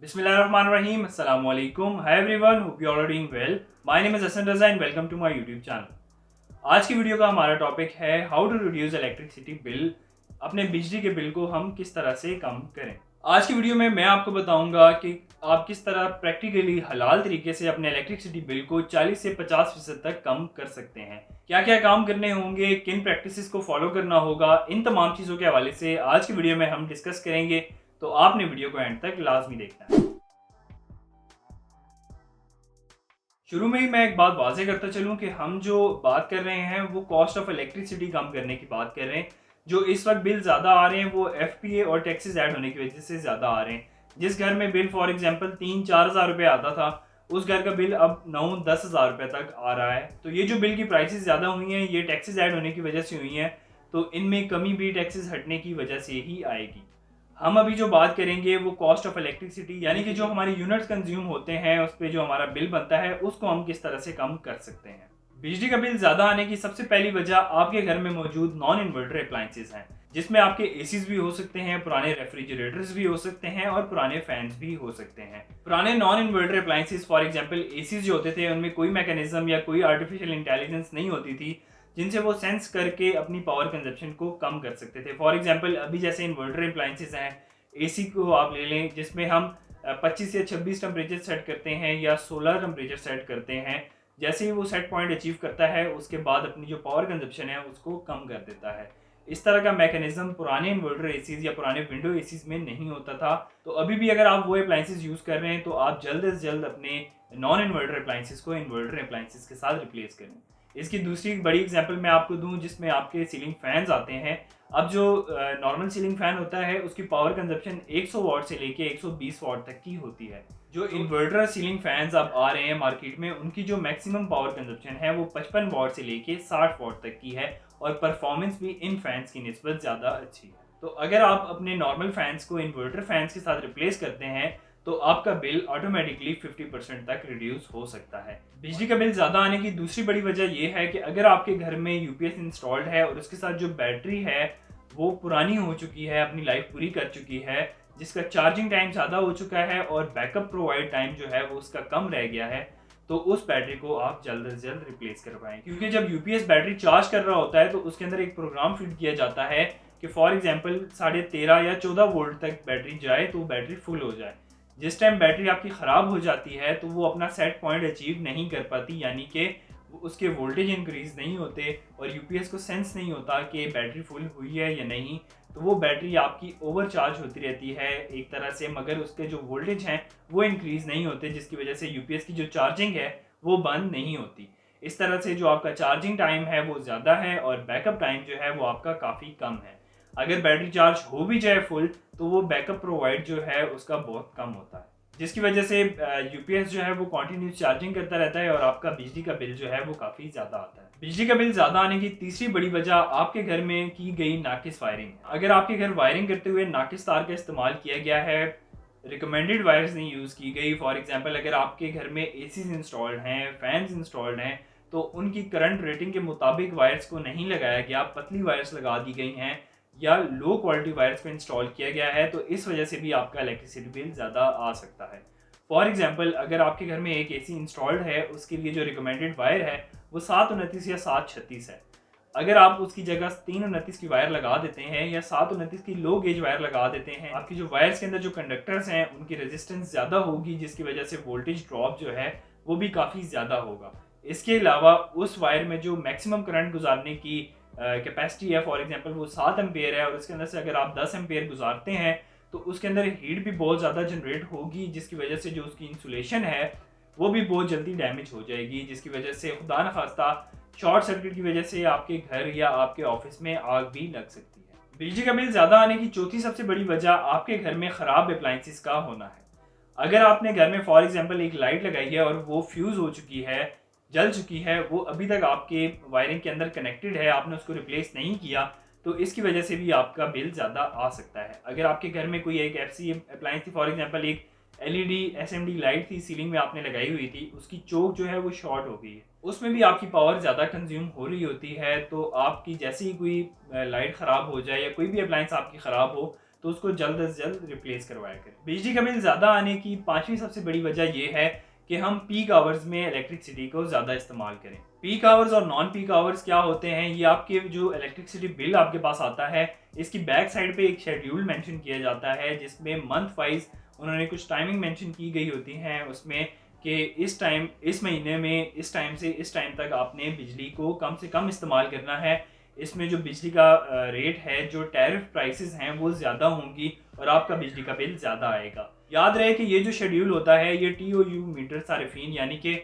Bismillahirrahmanirrahim. Assalamu alaikum. Hi everyone. Hope you all are doing well. My name is Hassan Raza and welcome to my YouTube channel. आज की video का हमारा topic है how to reduce electricity bill. अपने बिजली के bill को हम किस तरह से कम करें। आज की वीडियो में मैं आपको बताऊंगा कि आप किस तरह प्रैक्टिकली हलाल तरीके से अपने इलेक्ट्रिसिटी बिल को 40 से 50% तक कम कर सकते हैं। क्या क्या काम करने होंगे, किन प्रैक्टिसेस को फॉलो करना होगा, इन तमाम चीज़ों के हवाले से आज की वीडियो में हम डिस्कस करेंगे। तो आपने वीडियो को एंड तक लाजमी देखना है। शुरू में ही मैं एक बात वाज़ेह करता चलूँ कि हम जो बात कर रहे हैं वो कॉस्ट ऑफ इलेक्ट्रिसिटी कम करने की बात कर रहे हैं। जो इस वक्त बिल ज़्यादा आ रहे हैं वो एफपीए और टैक्सेस ऐड होने की वजह से ज़्यादा आ रहे हैं। जिस घर में बिल फॉर एग्जांपल 3-4 हज़ार रुपये आता था, उस घर का बिल अब 9-10 हज़ार रुपये तक आ रहा है। तो ये जो बिल की प्राइसेस ज़्यादा हुई हैं, ये टैक्सेस ऐड होने की वजह से हुई हैं। तो इनमें कमी भी टैक्सेस हटने की वजह से ही आएगी। हम अभी जो बात करेंगे वो कॉस्ट ऑफ इलेक्ट्रिसिटी, यानी कि जो हमारे यूनिट्स कंज्यूम होते हैं उस पे जो हमारा बिल बनता है उसको हम किस तरह से कम कर सकते हैं। बिजली का बिल ज़्यादा आने की सबसे पहली वजह आपके घर में मौजूद नॉन इन्वर्टर अप्लायंसेस हैं, जिसमें आपके एसीज भी हो सकते हैं, पुराने रेफ्रिजरेटर्स भी हो सकते हैं और पुराने फैंस भी हो सकते हैं। पुराने non inverter appliances for example ACs जो होते थे, उनमें कोई मैकेनिज्म या कोई आर्टिफिशियल इंटेलिजेंस नहीं होती थी जिनसे वो सेंस करके अपनी पावर कंजप्शन को कम कर सकते थे। फॉर एग्जांपल अभी जैसे इन्वर्टर अप्लायंसेस हैं, एसी को आप ले लें जिसमें हम 25 या 26 टेम्परेचर सेट करते हैं या 16 टेम्परेचर सेट करते हैं। जैसे ही वो सेट पॉइंट अचीव करता है उसके बाद अपनी जो पावर कंजप्शन है उसको कम कर देता है। इस तरह का मैकेनिज्म पुराने इन्वर्टर एसीज या पुराने विंडो एसीज में नहीं होता था। तो अभी भी अगर आप वो अप्लायंसेस यूज़ कर रहे हैं तो आप जल्द से जल्द अपने नॉन इन्वर्टर अप्लायंसेस को इन्वर्टर अप्लायंसेस के साथ रिप्लेस करें। इसकी दूसरी बड़ी एग्जांपल मैं आपको दूं जिसमें आपके सीलिंग फैंस आते हैं। अब जो नॉर्मल सीलिंग फैन होता है उसकी पावर कंजप्शन 100 वाट से लेके 120 वाट तक की होती है। जो इन्वर्टर सीलिंग फैंस अब आ रहे हैं मार्केट में, उनकी जो मैक्सिमम पावर कंजप्शन है वो 55 वाट से लेके 60 वाट तक की है और परफॉर्मेंस भी इन फैंस की निस्बत ज़्यादा अच्छी है। तो अगर आप अपने नॉर्मल फैंस को इन्वर्टर फैंस के साथ रिप्लेस करते हैं तो आपका बिल ऑटोमेटिकली 50% तक रिड्यूस हो सकता है। बिजली का बिल ज़्यादा आने की दूसरी बड़ी वजह यह है कि अगर आपके घर में यूपीएस इंस्टॉल्ड है और उसके साथ जो बैटरी है वो पुरानी हो चुकी है, अपनी लाइफ पूरी कर चुकी है, जिसका चार्जिंग टाइम ज़्यादा हो चुका है और बैकअप प्रोवाइड टाइम जो है वो उसका कम रह गया है, तो उस बैटरी को आप जल्द से जल्द रिप्लेस करवाएं। क्योंकि जब यूपीएस बैटरी चार्ज कर रहा होता है तो उसके अंदर एक प्रोग्राम फिट किया जाता है कि फॉर एग्जांपल 13.5 या 14 वोल्ट तक बैटरी जाए तो बैटरी फुल हो जाए। जिस टाइम बैटरी आपकी ख़राब हो जाती है तो वो अपना सेट पॉइंट अचीव नहीं कर पाती, यानी कि उसके वोल्टेज इंक्रीज नहीं होते और यूपीएस को सेंस नहीं होता कि बैटरी फुल हुई है या नहीं। तो वो बैटरी आपकी ओवर चार्ज होती रहती है एक तरह से, मगर उसके जो वोल्टेज हैं वो इंक्रीज नहीं होते, जिसकी वजह से यूपीएस की जो चार्जिंग है वो बंद नहीं होती। इस तरह से जो आपका चार्जिंग टाइम है वो ज़्यादा है और बैकअप टाइम जो है वो आपका काफ़ी कम है। अगर बैटरी चार्ज हो भी जाए फुल तो वो बैकअप प्रोवाइड जो है उसका बहुत कम होता है, जिसकी वजह से यूपीएस जो है वो कंटिन्यूस चार्जिंग करता रहता है और आपका बिजली का बिल जो है वो काफ़ी ज़्यादा आता है। बिजली का बिल ज़्यादा आने की तीसरी बड़ी वजह आपके घर में की गई नाकिस वायरिंग। अगर आपके घर वायरिंग करते हुए नाकिस तार का इस्तेमाल किया गया है, रिकमेंडेड वायर्स नहीं यूज़ की गई, फॉर एग्जांपल अगर आपके घर में एसीज इंस्टॉल्ड हैं, फैंस इंस्टॉल्ड हैं, तो उनकी करंट रेटिंग के मुताबिक वायर्स को नहीं लगाया गया, पतली वायर्स लगा दी गई हैं या लो क्वालिटी वायर्स को इंस्टॉल किया गया है, तो इस वजह से भी आपका इलेक्ट्रिसिटी बिल ज़्यादा आ सकता है। फॉर एग्जांपल अगर आपके घर में एक एसी इंस्टॉल्ड है, उसके लिए जो रिकमेंडेड वायर है वो 729 या 736 है। अगर आप उसकी जगह 329 की वायर लगा देते हैं या 729 की लो गेज वायर लगा देते हैं, आपकी जो वायर्स के अंदर जो कंडक्टर्स हैं उनकी रेजिस्टेंस ज़्यादा होगी, जिसकी वजह से वोल्टेज ड्रॉप जो है वो भी काफ़ी ज़्यादा होगा। इसके अलावा उस वायर में जो मैक्सिमम करंट गुजारने की कैपेसिटी है, फॉर एग्जांपल वो 7 एम्पेयर है और उसके अंदर से अगर आप 10 एम्पेयर गुजारते हैं तो उसके अंदर हीट भी बहुत ज़्यादा जनरेट होगी, जिसकी वजह से जो उसकी इंसुलेशन है वो भी बहुत जल्दी डैमेज हो जाएगी, जिसकी वजह से खुदा न खास्ता शॉर्ट सर्किट की वजह से आपके घर या आपके ऑफिस में आग भी लग सकती है। बिजली का बिल ज़्यादा आने की चौथी सबसे बड़ी वजह आपके घर में ख़राब अप्लाइंसेस का होना है। अगर आपने घर में फॉर एग्जांपल एक लाइट लगाई है और वो फ्यूज़ हो चुकी है, जल चुकी है, वो अभी तक आपके वायरिंग के अंदर कनेक्टेड है, आपने उसको रिप्लेस नहीं किया, तो इसकी वजह से भी आपका बिल ज़्यादा आ सकता है। अगर आपके घर में कोई एक ऐसी अप्लाइंस थी, फॉर एग्जांपल एक एलईडी एसएमडी लाइट थी सीलिंग में आपने लगाई हुई थी, उसकी चोक जो है वो शॉर्ट हो गई है, उसमें भी आपकी पावर ज़्यादा कंज्यूम हो रही होती है, तो आपकी जैसे ही कोई लाइट ख़राब हो जाए या कोई भी अप्लाइंस आपकी ख़राब हो तो उसको जल्द से जल्द रिप्लेस करवाया करें। बिजली का बिल ज़्यादा आने की पांचवी सबसे बड़ी वजह यह है कि हम पीक आवर्स में इलेक्ट्रिसिटी को ज़्यादा इस्तेमाल करें। पीक आवर्स और नॉन पीक आवर्स क्या होते हैं, ये आपके जो इलेक्ट्रिसिटी बिल आपके पास आता है, इसकी बैक साइड पे एक शेड्यूल मेंशन किया जाता है जिसमें मंथ वाइज उन्होंने कुछ टाइमिंग मेंशन की गई होती हैं उसमें, कि इस टाइम, इस महीने में इस टाइम से इस टाइम तक आपने बिजली को कम से कम इस्तेमाल करना है। इसमें जो बिजली का रेट है, जो टैरिफ प्राइसेस हैं वो ज़्यादा होंगी और आपका बिजली का बिल ज़्यादा आएगा। याद रहे कि ये जो शेड्यूल होता है ये TOU मीटर सारिफीन यानी कि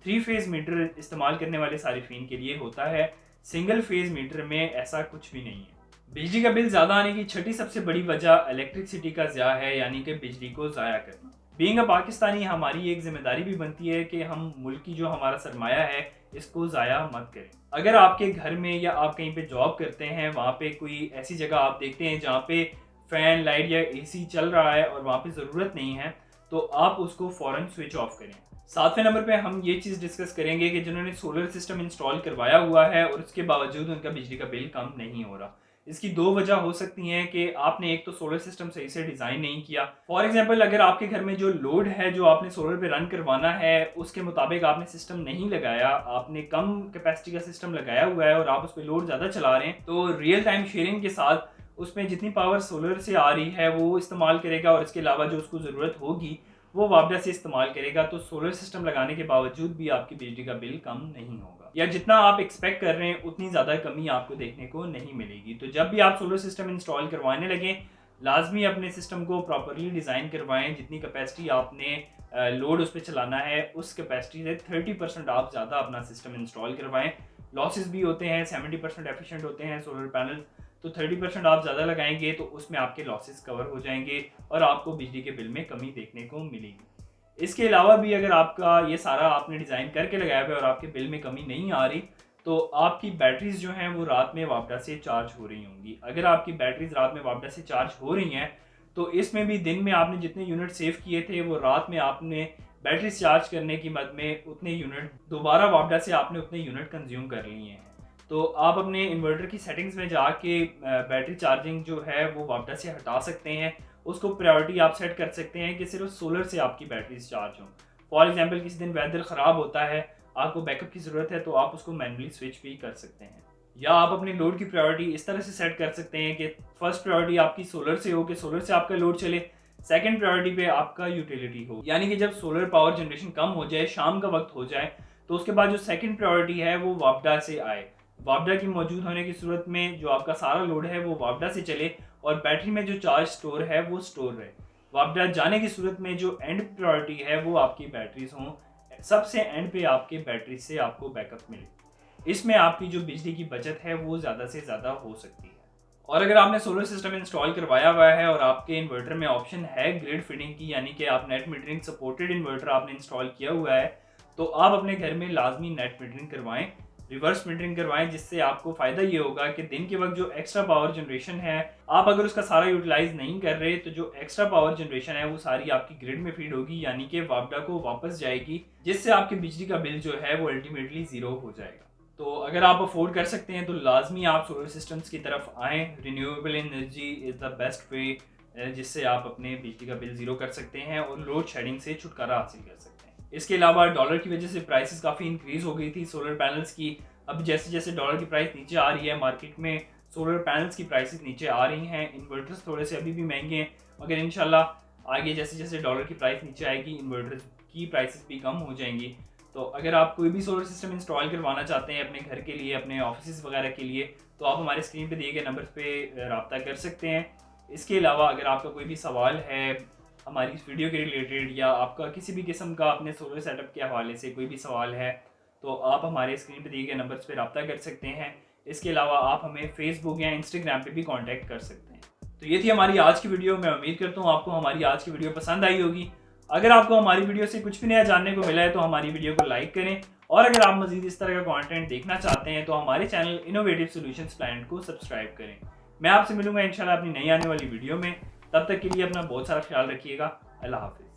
3 फेज़ मीटर इस्तेमाल करने वाले सारिफीन के लिए होता है। सिंगल फेज़ मीटर में ऐसा कुछ भी नहीं है। बिजली का बिल ज़्यादा आने की छठी सबसे बड़ी वजह इलेक्ट्रिसिटी का ज़्या है, यानी कि बिजली को ज़ाया करना। बीइंग अ पाकिस्तानी हमारी एक जिम्मेदारी भी बनती है कि हम मुल्क की जो हमारा सरमाया है इसको ज़ाया मत करें। अगर आपके घर में या आप कहीं पे जॉब करते हैं, वहाँ पे कोई ऐसी जगह आप देखते हैं जहाँ पे फ़ैन, लाइट या AC चल रहा है और वहाँ पे ज़रूरत नहीं है, तो आप उसको फ़ौरन स्विच ऑफ करें। 7वें नंबर पे हम ये चीज़ डिस्कस करेंगे कि जिन्होंने सोलर सिस्टम इंस्टॉल करवाया हुआ है और उसके बावजूद उनका बिजली का बिल कम नहीं हो रहा। इसकी दो वजह हो सकती हैं कि आपने एक तो सोलर सिस्टम सही से डिज़ाइन नहीं किया। फॉर एग्जांपल, अगर आपके घर में जो लोड है जो आपने सोलर पे रन करवाना है उसके मुताबिक आपने सिस्टम नहीं लगाया, आपने कम कैपेसिटी का सिस्टम लगाया हुआ है और आप उस पर लोड ज़्यादा चला रहे हैं, तो रियल टाइम शेयरिंग के साथ उसमें जितनी पावर सोलर से आ रही है वो इस्तेमाल करेगा और इसके अलावा जो उसको ज़रूरत होगी वो वापडा से इस्तेमाल करेगा। तो सोलर सिस्टम लगाने के बावजूद भी आपकी बिजली का बिल कम नहीं होगा, या जितना आप एक्सपेक्ट कर रहे हैं उतनी ज़्यादा कमी आपको देखने को नहीं मिलेगी। तो जब भी आप सोलर सिस्टम इंस्टॉल करवाने लगें, लाजमी अपने सिस्टम को प्रॉपरली डिज़ाइन करवाएं। जितनी कैपेसिटी आपने लोड उस पर चलाना है उस कैपेसिटी से 30% आप ज़्यादा अपना सिस्टम इंस्टॉल करवाएं। लॉसेस भी होते हैं, 70% एफिशिएंट होते हैं सोलर पैनल, तो 30% आप ज़्यादा लगाएंगे तो उसमें आपके लॉसेस कवर हो जाएंगे और आपको बिजली के बिल में कमी देखने को मिलेगी। इसके अलावा भी अगर आपका ये सारा आपने डिज़ाइन करके लगाया हुआ है और आपके बिल में कमी नहीं आ रही, तो आपकी बैटरीज जो हैं वो रात में वापडा से चार्ज हो रही होंगी। अगर आपकी बैटरीज रात में वापडा से चार्ज हो रही हैं तो इसमें भी दिन में आपने जितने यूनिट सेव किए थे वो रात में आपने बैटरी चार्ज करने की मद में उतने यूनिट दोबारा वापडा से आपने उतने यूनिट कंज्यूम कर लिए हैं। तो आप अपने इन्वर्टर की सेटिंग्स में जाके बैटरी चार्जिंग जो है वो वापडा से हटा सकते हैं। उसको प्रायोरिटी आप सेट कर सकते हैं कि सिर्फ सोलर से आपकी बैटरीज चार्ज हों। फॉर एग्जांपल, किसी दिन वेदर ख़राब होता है, आपको बैकअप की ज़रूरत है, तो आप उसको मैनुअली स्विच भी कर सकते हैं। या आप अपने लोड की प्रायोरिटी इस तरह से सेट कर सकते हैं कि फर्स्ट प्रायोरिटी आपकी सोलर से हो कि सोलर से आपका लोड चले, सेकंड प्रायोरिटी पे आपका यूटिलिटी हो, यानी कि जब सोलर पावर जनरेशन कम हो जाए, शाम का वक्त हो जाए, तो उसके बाद जो सेकंड प्रायोरिटी है वो वापडा से आए। वापडा की मौजूद होने की सूरत में जो आपका सारा लोड है वो वापडा से चले और बैटरी में जो चार्ज स्टोर है वो स्टोर रहे। वापडा जाने की सूरत में जो एंड प्रायोरिटी है वो आपकी बैटरीज हों, सबसे एंड पे आपके बैटरी से आपको बैकअप मिले। इसमें आपकी जो बिजली की बचत है वो ज़्यादा से ज़्यादा हो सकती है। और अगर आपने सोलर सिस्टम इंस्टॉल करवाया हुआ है और आपके इन्वर्टर में ऑप्शन है ग्रिड फिटिंग की, यानी कि आप नेट मीटरिंग सपोर्टेड इन्वर्टर आपने इंस्टॉल किया हुआ है, तो आप अपने घर में लाजमी नेट मीटरिंग करवाएं, रिवर्स मीटरिंग करवाएं, जिससे आपको फ़ायदा ये होगा कि दिन के वक्त जो एक्स्ट्रा पावर जनरेशन है, आप अगर उसका सारा यूटिलाइज नहीं कर रहे तो जो एक्स्ट्रा पावर जनरेशन है वो सारी आपकी ग्रिड में फीड होगी, यानी कि वापडा को वापस जाएगी, जिससे आपकी बिजली का बिल जो है वो अल्टीमेटली ज़ीरो हो जाएगा। तो अगर आप अफोर्ड कर सकते हैं तो लाजमी आप सोलर सिस्टम्स की तरफ आएँ। Renewable energy is the best way जिससे आप अपने बिजली का बिल ज़ीरो कर सकते हैं और लोड शेडिंग से छुटकारा हासिल कर सकते हैं। इसके अलावा डॉलर की वजह से प्राइसेस काफ़ी इंक्रीज़ हो गई थी सोलर पैनल्स की। अब जैसे जैसे डॉलर की प्राइस नीचे आ रही है, मार्केट में सोलर पैनल्स की प्राइसेस नीचे आ रही हैं। इन्वर्टर्स थोड़े से अभी भी महंगे हैं, मगर इंशाल्लाह आगे जैसे जैसे डॉलर की प्राइस नीचे आएगी इन्वर्टर्स की प्राइसेस भी कम हो जाएंगी। तो अगर आप कोई भी सोलर सिस्टम इंस्टॉल करवाना चाहते हैं अपने घर के लिए, अपने ऑफिस वगैरह के लिए, तो आप हमारे स्क्रीन पे दिए गए नंबर पे रब्ता कर सकते हैं। इसके अलावा अगर आपका कोई भी सवाल है हमारी इस वीडियो के रिलेटेड, या आपका किसी भी किस्म का अपने सोलर सेटअप के हवाले से कोई भी सवाल है, तो आप हमारे स्क्रीन पे दिए गए नंबर्स पे रब्ता कर सकते हैं। इसके अलावा आप हमें फेसबुक या इंस्टाग्राम पे भी कांटेक्ट कर सकते हैं। तो ये थी हमारी आज की वीडियो। मैं उम्मीद करता हूँ आपको हमारी आज की वीडियो पसंद आई होगी। अगर आपको हमारी वीडियो से कुछ भी नया जानने को मिला है तो हमारी वीडियो को लाइक करें, और अगर आप मजीद इस तरह का कंटेंट देखना चाहते हैं तो हमारे चैनल इनोवेटिव सॉल्यूशंस प्लान को सब्सक्राइब करें। मैं आपसे मिलूंगा इंशाल्लाह अपनी नई आने वाली वीडियो में। तब तक के लिए अपना बहुत सारा ख्याल रखिएगा। अल्लाह हाफिज़।